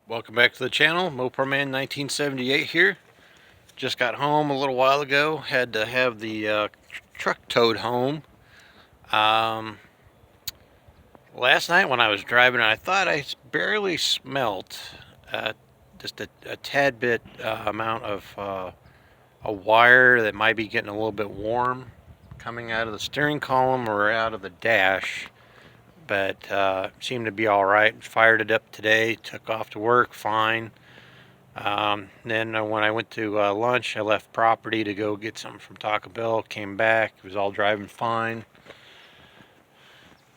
Welcome back to the channel. Moparman 1978 here. Just got home a little while ago. Had to have the truck towed home. Last night when I was driving, I thought I barely smelt just a tad bit amount of a wire that might be getting a little bit warm coming out of the steering column or out of the dash. But seemed to be all right. Fired it up today, took off to work fine. Then when I went to lunch, I left property to go get something from Taco Bell, came back, it was all driving fine.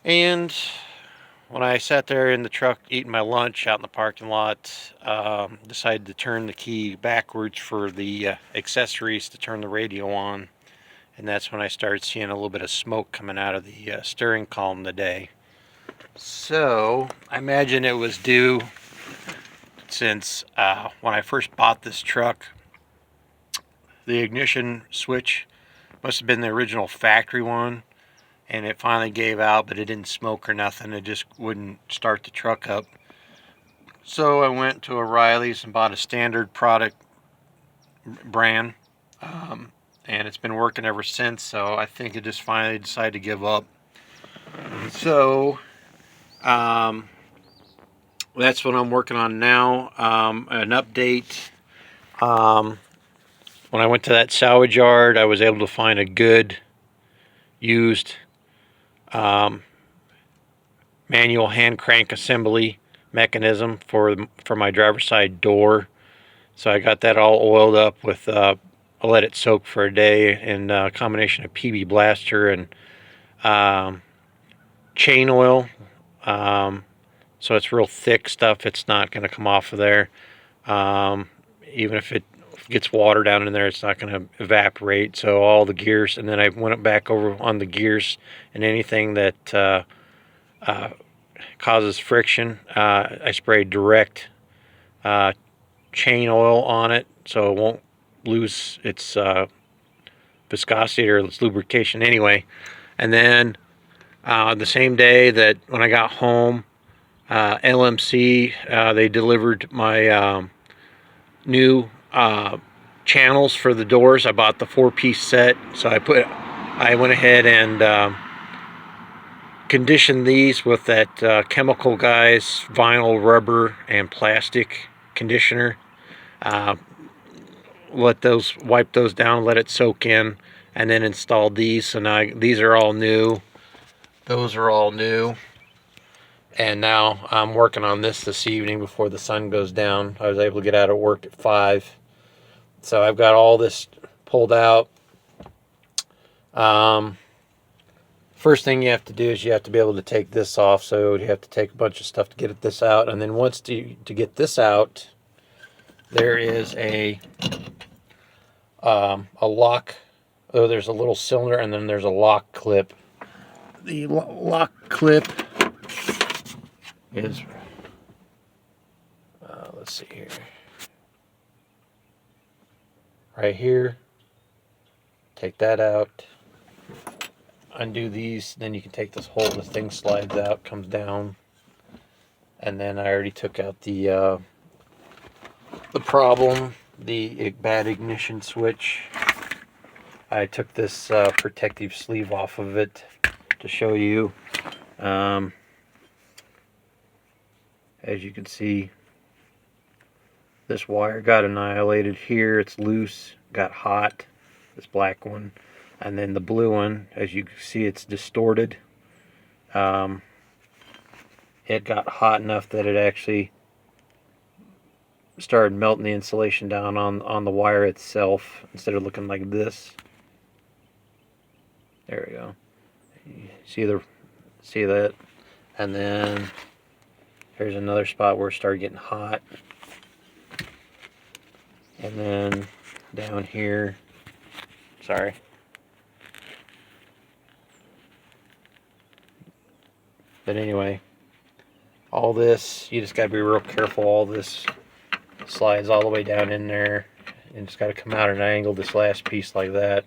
And when I sat there in the truck eating my lunch out in the parking lot, decided to turn the key backwards for the accessories to turn the radio on. And that's when I started seeing a little bit of smoke coming out of the steering column today. So I imagine it was due since when I first bought this truck, the ignition switch must have been the original factory one, and it finally gave out, but it didn't smoke or nothing. It just wouldn't start the truck up. So I went to O'Reilly's and bought a standard product brand, and it's been working ever since. So I think it just finally decided to give up. So that's what I'm working on now. An update. When I went to that salvage yard, I was able to find a good used manual hand crank assembly mechanism for my driver's side door. So I got that all oiled up with I let it soak for a day in a combination of PB Blaster and chain oil. So it's real thick stuff. It's not going to come off of there. Even if it gets water down in there, it's not going to evaporate. So all the gears, and then I went back over on the gears and anything that causes friction. I sprayed direct chain oil on it so it won't lose its viscosity or its lubrication anyway. And then the same day that when I got home, LMC, they delivered my new channels for the doors. I bought the 4-piece set, so I went ahead and conditioned these with that Chemical Guys vinyl, rubber, and plastic conditioner. Wipe those down, let it soak in, and then installed these. So now these are all new. Those are all new. And now I'm working on this evening before the sun goes down. I was able to get out of work at 5. So I've got all this pulled out. First thing you have to do is you have to be able to take this off. So you have to take a bunch of stuff to get this out. And then once to get this out, there is a lock. Oh, there's a little cylinder, and then there's a lock clip. The lock clip is, let's see here, right here. Take that out, undo these, then you can take this whole, the thing slides out, comes down, and then I already took out the problem, the bad ignition switch. I took this protective sleeve off of it to show you. As you can see, this wire got annihilated here. It's loose, got hot, this black one. And then the blue one, as you can see, it's distorted. It got hot enough that it actually started melting the insulation down on the wire itself instead of looking like this. There we go. You see that? And then there's another spot where it started getting hot. And then down here, sorry. But anyway, all this, you just got to be real careful. All this slides all the way down in there. And it's got to come out at an angle, this last piece like that.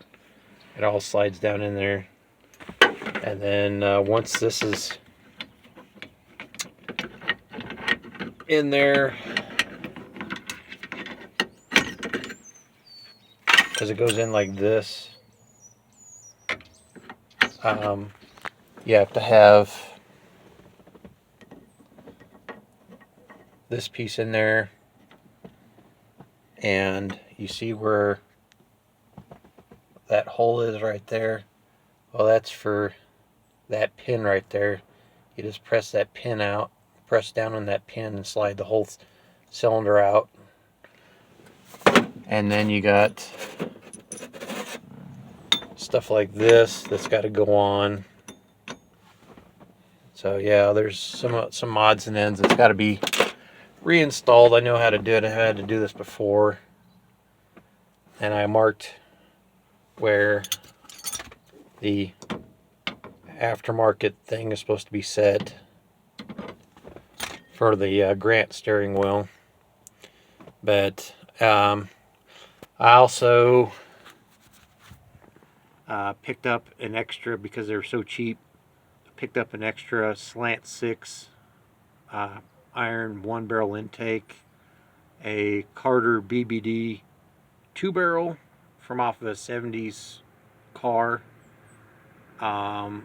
It all slides down in there. And then once this is in there, because it goes in like this. You have to have this piece in there, and you see where that hole is right there. Well, that's for that pin right there. You just press that pin out, press down on that pin and slide the whole cylinder out. And then you got stuff like this that's got to go on. So yeah, there's some odds and ends that's got to be reinstalled. I know how to do it. I had to do this before, and I marked where the aftermarket thing is supposed to be set for the Grant steering wheel. But I also picked up an extra, because they were so cheap, picked up an extra slant 6 iron 1-barrel intake, a Carter BBD 2-barrel from off of a 70s car, and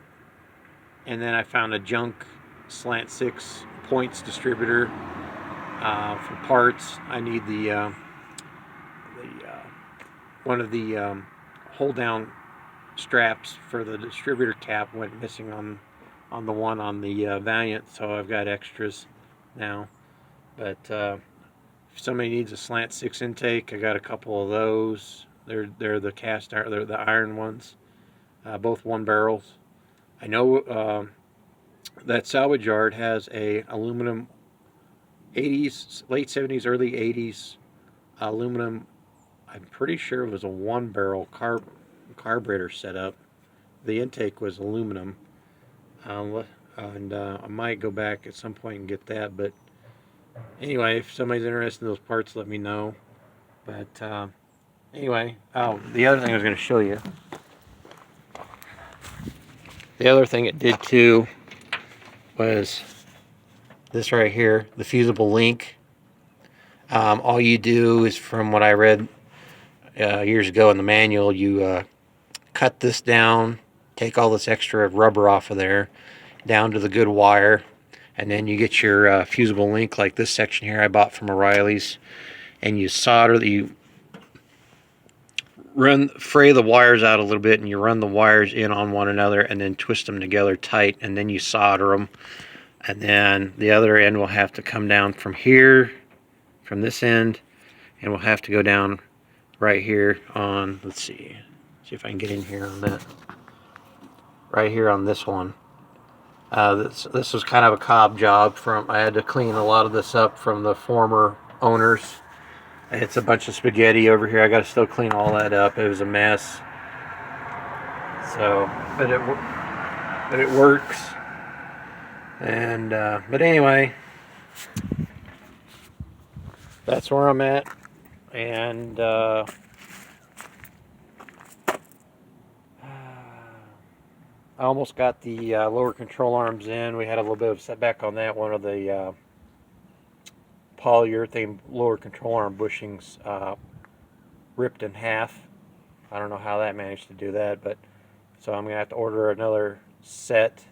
then I found a junk slant 6 points distributor for parts. I need the one of the hold down straps for the distributor cap went missing on the one on the Valiant, so I've got extras now. But if somebody needs a slant 6 intake, I got a couple of those. They're the cast iron, they're the iron ones, both 1-barrels. I know that salvage yard has a aluminum 80s, late 70s, early 80s aluminum. I'm pretty sure it was a 1-barrel carburetor setup. The intake was aluminum, and I might go back at some point and get that. But anyway, if somebody's interested in those parts, let me know. But anyway, the other thing I was going to show you. The other thing it did too was this right here, the fusible link. All you do is, from what I read years ago in the manual, you cut this down, take all this extra rubber off of there, down to the good wire, and then you get your fusible link like this section here I bought from O'Reilly's, and you solder, you fray the wires out a little bit, and you run the wires in on one another and then twist them together tight, and then you solder them. And then the other end will have to come down from here, from this end, and we'll have to go down right here on, let's see if I can get in here on that, right here on this one. This was kind of a cob job. I had to clean a lot of this up from the former owners. It's a bunch of spaghetti over here. I got to still clean all that up. It was a mess. So, but it works. And but anyway, that's where I'm at. And I almost got the lower control arms in. We had a little bit of setback on that. One of the polyurethane lower control arm bushings ripped in half. I don't know how that managed to do that, but so I'm gonna have to order another set,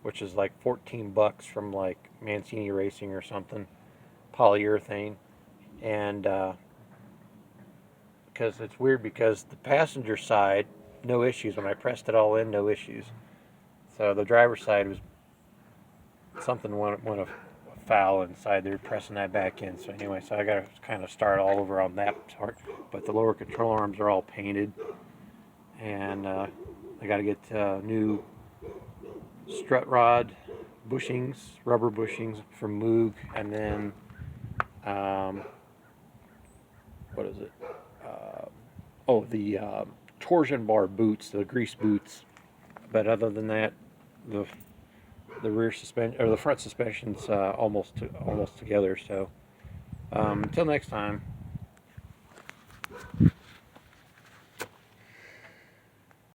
which is like $14 from like Mancini Racing or something, polyurethane. And because it's weird, because the passenger side, no issues. When I pressed it all in, no issues. So the driver's side was, something went foul inside. They're pressing that back in. So anyway, so I got to kind of start all over on that part. But the lower control arms are all painted, and I got to get new strut rod bushings, rubber bushings from Moog, and then what is it? The torsion bar boots, the grease boots. But other than that, the rear suspension, or the front suspension's almost together. So until next time.